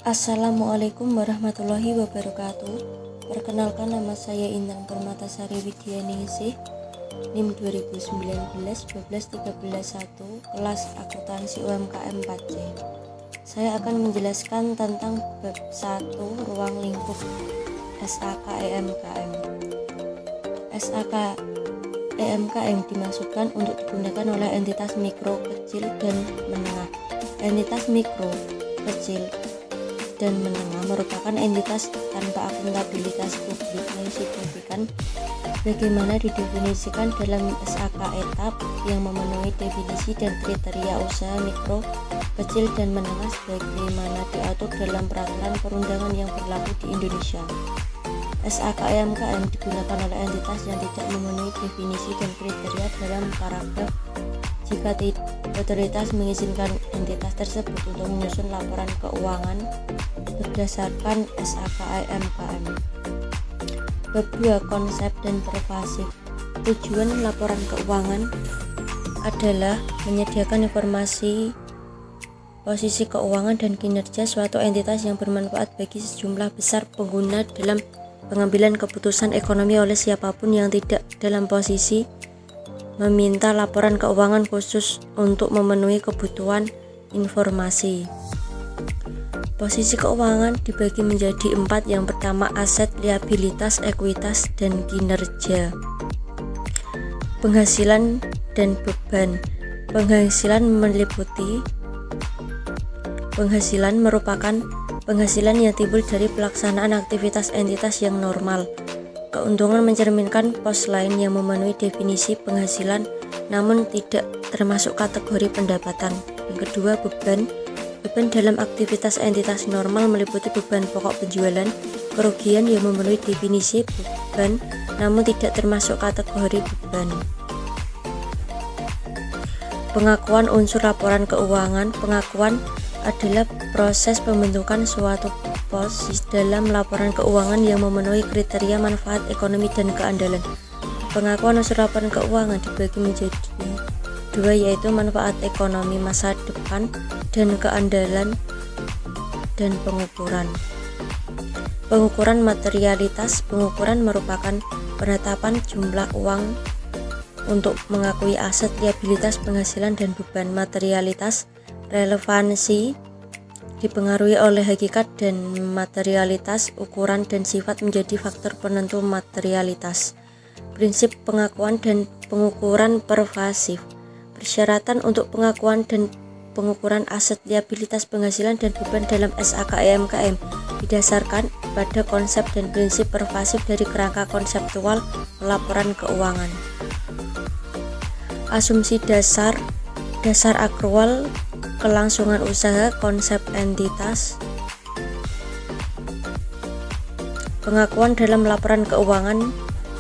Assalamualaikum warahmatullahi wabarakatuh. Perkenalkan, nama saya Intan Permatasari Widyaningsih, NIM 2019-12131, kelas akuntansi UMKM 4C. Saya akan menjelaskan tentang bab 1 ruang lingkup SAK-EMKM. SAK-EMKM dimaksudkan untuk digunakan oleh entitas mikro, kecil, dan menengah. Entitas mikro, kecil, dan menengah merupakan entitas tanpa akuntabilitas publik yang signifikan bagaimana didefinisikan dalam SAK etap yang memenuhi definisi dan kriteria usaha mikro, kecil, dan menengah sebagaimana diatur dalam peraturan perundangan yang berlaku di Indonesia. SAK-EMKM digunakan oleh entitas yang tidak memenuhi definisi dan kriteria dalam paragraf jika otoritas mengizinkan entitas tersebut untuk menyusun laporan keuangan berdasarkan SAK-EMKM. Bab 2 konsep dan pervasif. Tujuan laporan keuangan adalah menyediakan informasi posisi keuangan dan kinerja suatu entitas yang bermanfaat bagi sejumlah besar pengguna dalam pengambilan keputusan ekonomi oleh siapapun yang tidak dalam posisi meminta laporan keuangan khusus untuk memenuhi kebutuhan informasi. Posisi keuangan dibagi menjadi 4. Yang pertama, aset, liabilitas, ekuitas, dan kinerja. Penghasilan dan beban. Penghasilan meliputi penghasilan merupakan penghasilan yang timbul dari pelaksanaan aktivitas entitas yang normal. Keuntungan mencerminkan pos lain yang memenuhi definisi penghasilan namun tidak termasuk kategori pendapatan. Yang kedua, beban. Beban dalam aktivitas entitas normal meliputi beban pokok penjualan, kerugian yang memenuhi definisi beban namun tidak termasuk kategori beban. Pengakuan unsur laporan keuangan. Pengakuan adalah proses pembentukan suatu pos dalam laporan keuangan yang memenuhi kriteria manfaat ekonomi dan keandalan. Pengakuan unsur laporan keuangan dibagi menjadi 2, yaitu manfaat ekonomi masa depan dan keandalan, dan pengukuran. Pengukuran materialitas. Pengukuran merupakan penetapan jumlah uang untuk mengakui aset, liabilitas, penghasilan, dan beban. Materialitas. Relevansi dipengaruhi oleh hakikat dan materialitas, ukuran dan sifat menjadi faktor penentu materialitas. Prinsip pengakuan dan pengukuran pervasif. Persyaratan untuk pengakuan dan pengukuran aset, liabilitas, penghasilan, dan beban dalam SAK-EMKM didasarkan pada konsep dan prinsip pervasif dari kerangka konseptual pelaporan keuangan. Asumsi dasar akrual kelangsungan usaha, konsep entitas. Pengakuan dalam laporan keuangan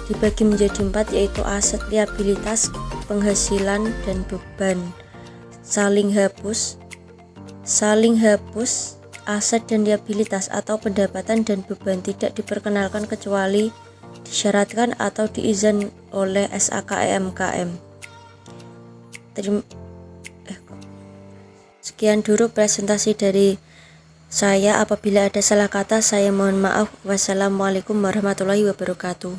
dibagi menjadi 4, yaitu aset, liabilitas, penghasilan, dan beban. Saling hapus aset dan liabilitas atau pendapatan dan beban tidak diperkenalkan kecuali disyaratkan atau diizin oleh SAK-EMKM. Sekian dulu presentasi dari saya. Apabila ada salah kata, saya mohon maaf. Wassalamualaikum warahmatullahi wabarakatuh.